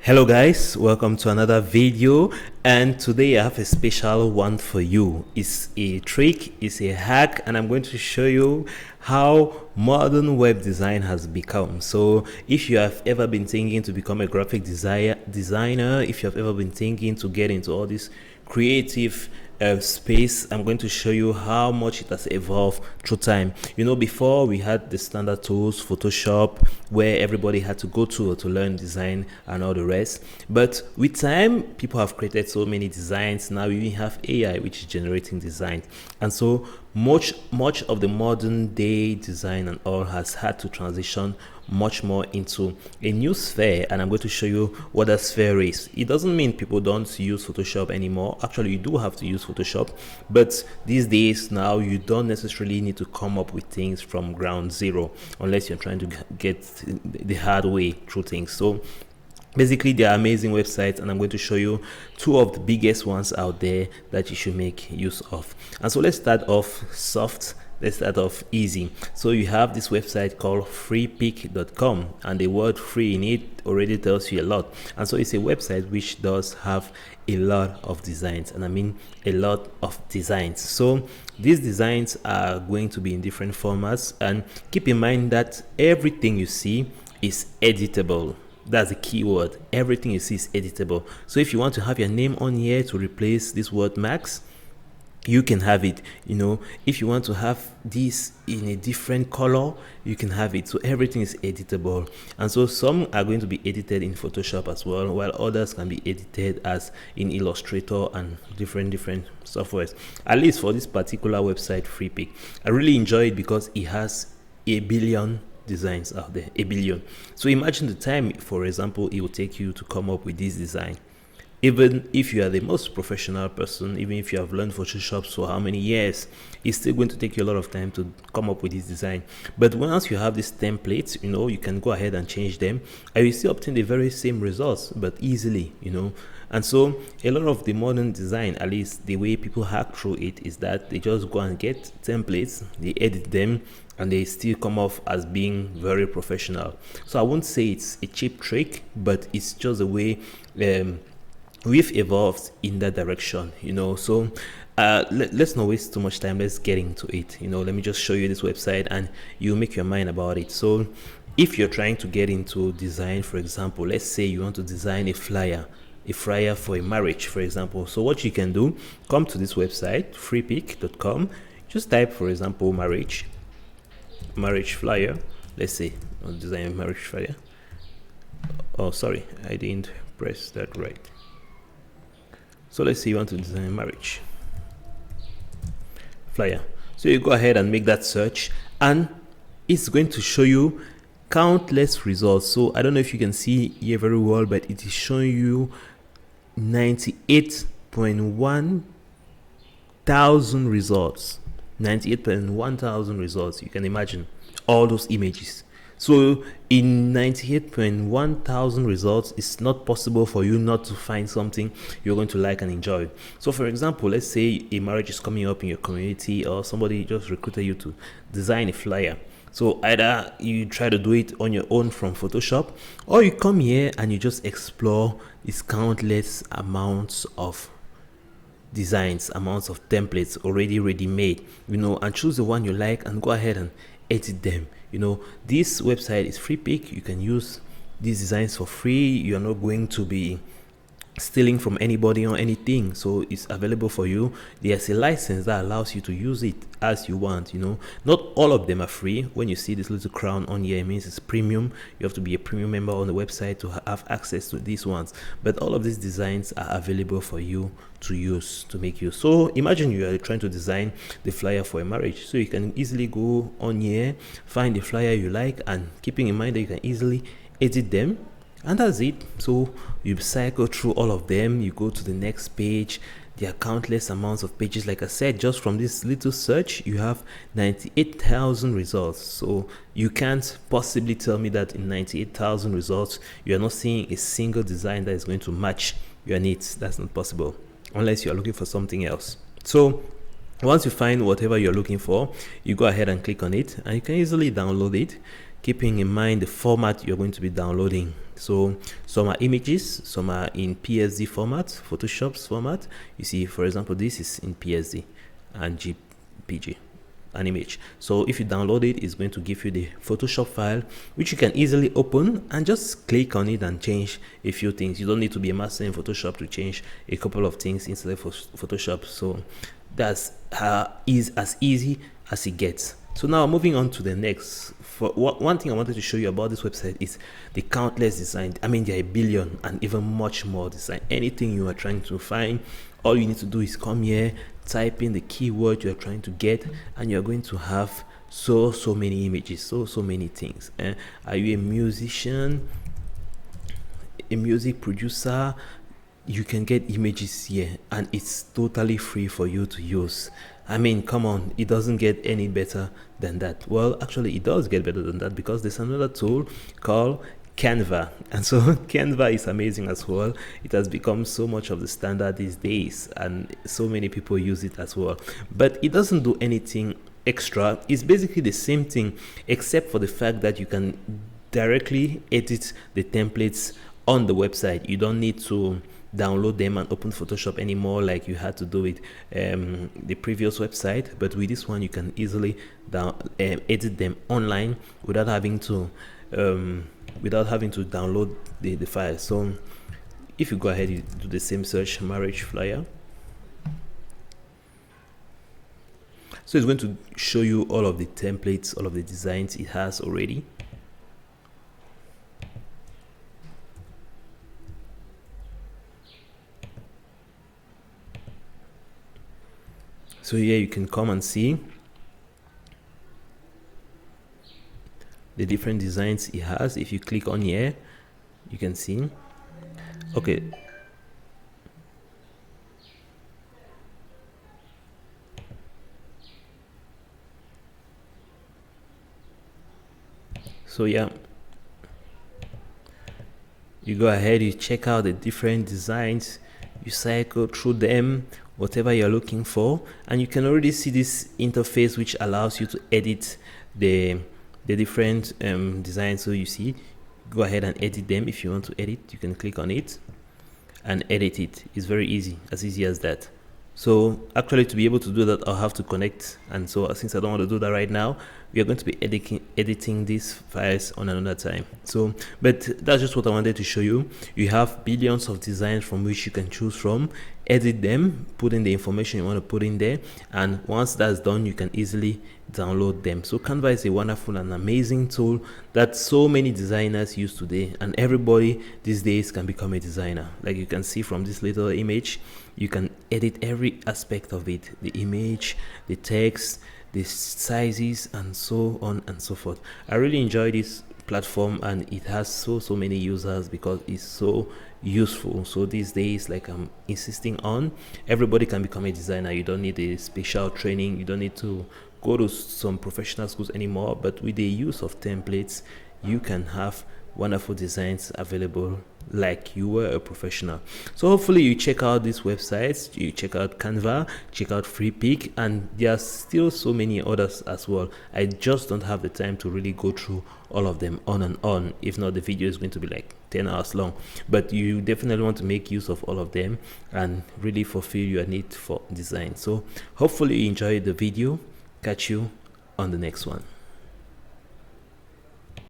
Hello guys, welcome to another video, and today I have a special one for you. It's a trick, it's a hack, and I'm going to show you how modern web design has become. So if you have ever been thinking to become a graphic designer, if you have ever been thinking to get into all this creative space, I'm going to show you how much it has evolved through time. Before we had the standard tools, Photoshop, where everybody had to go to learn design and all the rest. But with time, people have created so many designs. Now we even have AI, which is generating design, and so much of the modern day design and all has had to transition much more into a new sphere, and I'm going to show you what that sphere is. It doesn't mean people don't use Photoshop anymore. Actually, you do have to use Photoshop, but these days now you don't necessarily need to come up with things from ground zero unless you're trying to get the hard way through things. So basically, there are amazing websites, and I'm going to show you two of the biggest ones out there that you should make use of. And so let's start off soft. Let's start off easy. So you have this website called freepik.com, and the word free in it already tells you a lot. And so it's a website which does have a lot of designs, and I mean a lot of designs. So these designs are going to be in different formats, and keep in mind that everything you see is editable. That's the key word. Everything you see is editable. So if you want to have your name on here to replace this word Max, you can have it. If you want to have this in a different color, you can have it. So everything is editable, and so some are going to be edited in Photoshop as well, while others can be edited as in Illustrator and different softwares. At least for this particular website, Freepik, I really enjoy it because it has a billion designs out there. A billion. So imagine the time, for example, it will take you to come up with this design. Even if you are the most professional person, even if you have learned Photoshop for how many years, it's still going to take you a lot of time to come up with this design. But once you have these templates, you can go ahead and change them, and you still obtain the very same results, but easily. And so a lot of the modern design, at least the way people hack through it, is that they just go and get templates, they edit them, and they still come off as being very professional. So I won't say it's a cheap trick, but it's just a way we've evolved in that direction. So let's not waste too much time. Let's get into it. Let me just show you this website, and you make your mind about it. So if you're trying to get into design, for example, let's say you want to design a flyer for a marriage, for example. So what you can do, come to this website, freepik.com, just type, for example, marriage flyer. Let's say I'll design a marriage flyer. Oh, sorry, I didn't press that right. So let's say you want to design a marriage flyer. So you go ahead and make that search, and it's going to show you countless results. So I don't know if you can see here very well, but it is showing you 98.1 thousand results. 98.1 thousand results. You can imagine all those images. So in 98.1 thousand results, it's not possible for you not to find something you're going to like and enjoy. So for example, let's say a marriage is coming up in your community, or somebody just recruited you to design a flyer. So either you try to do it on your own from Photoshop, or you come here and you just explore these countless amounts of designs, amounts of templates already ready-made, and choose the one you like and go ahead and edit them. This website is Freepik. You can use these designs for free. You're not going to be stealing from anybody or anything, so it's available for you. There's a license that allows you to use it as you want. Not all of them are free. When you see this little crown on here, it means it's premium. You have to be a premium member on the website to have access to these ones, but all of these designs are available for you to use, to make use. So imagine you are trying to design the flyer for a marriage, so you can easily go on here, find the flyer you like, and keeping in mind that you can easily edit them, and that's it. So you cycle through all of them, you go to the next page. There are countless amounts of pages. Like I said, just from this little search, you have 98,000 results. So you can't possibly tell me that in 98,000 results, you are not seeing a single design that is going to match your needs. That's not possible unless you are looking for something else. So once you find whatever you're looking for, you go ahead and click on it, and you can easily download it, keeping in mind the format you're going to be downloading So some are images, some are in PSD format, Photoshop's format. You see, for example, this is in PSD and JPG, an image. So if you download it, it's going to give you the Photoshop file, which you can easily open and just click on it and change a few things. You don't need to be a master in Photoshop to change a couple of things inside Photoshop. So that's is as easy as it gets. So now moving on to the next. One thing I wanted to show you about this website is the countless design. I mean, there are a billion and even much more design. Anything you are trying to find, all you need to do is come here, type in the keyword you're trying to get, and you're going to have so many images, so many things. Are you a musician, a music producer? You can get images here, and it's totally free for you to use. I mean, come on, it doesn't get any better than that. Well, actually it does get better than that, because there's another tool called Canva, and so Canva is amazing as well. It has become so much of the standard these days, and so many people use it as well. But it doesn't do anything extra. It's basically the same thing, except for the fact that you can directly edit the templates on the website. You don't need to download them and open Photoshop anymore like you had to do with the previous website. But with this one, you can easily edit them online without having to download the file. So if you go ahead, you do the same search, marriage flyer. So it's going to show you all of the templates, all of the designs it has already. So here you can come and see the different designs it has. If you click on here, you can see. Okay. So yeah, you go ahead, you check out the different designs, you cycle through them, whatever you're looking for, and you can already see this interface which allows you to edit the different designs. So you see, go ahead and edit them. If you want to edit, you can click on it and edit it. It's very easy as that. So actually, to be able to do that, I'll have to connect, and so since I don't want to do that right now, we are going to be editing these files on another time. So, but that's just what I wanted to show you. You have billions of designs from which you can choose from, edit them, put in the information you want to put in there, and once that's done, you can easily download them. So Canva is a wonderful and amazing tool that so many designers use today, and everybody these days can become a designer. Like you can see from this little image, you can edit every aspect of it, the image, the text, the sizes, and so on and so forth. I really enjoy this platform, and it has so many users because it's so useful. So these days, like I'm insisting on, everybody can become a designer. You don't need a special training, you don't need to go to some professional schools anymore, but with the use of templates, you can have wonderful designs available like you were a professional. So hopefully you check out these websites, you check out Canva, check out Freepik, and there are still so many others as well. I just don't have the time to really go through all of them on and on. If not, the video is going to be like 10 hours long, but you definitely want to make use of all of them and really fulfill your need for design. So hopefully you enjoyed the video. Catch you on the next one.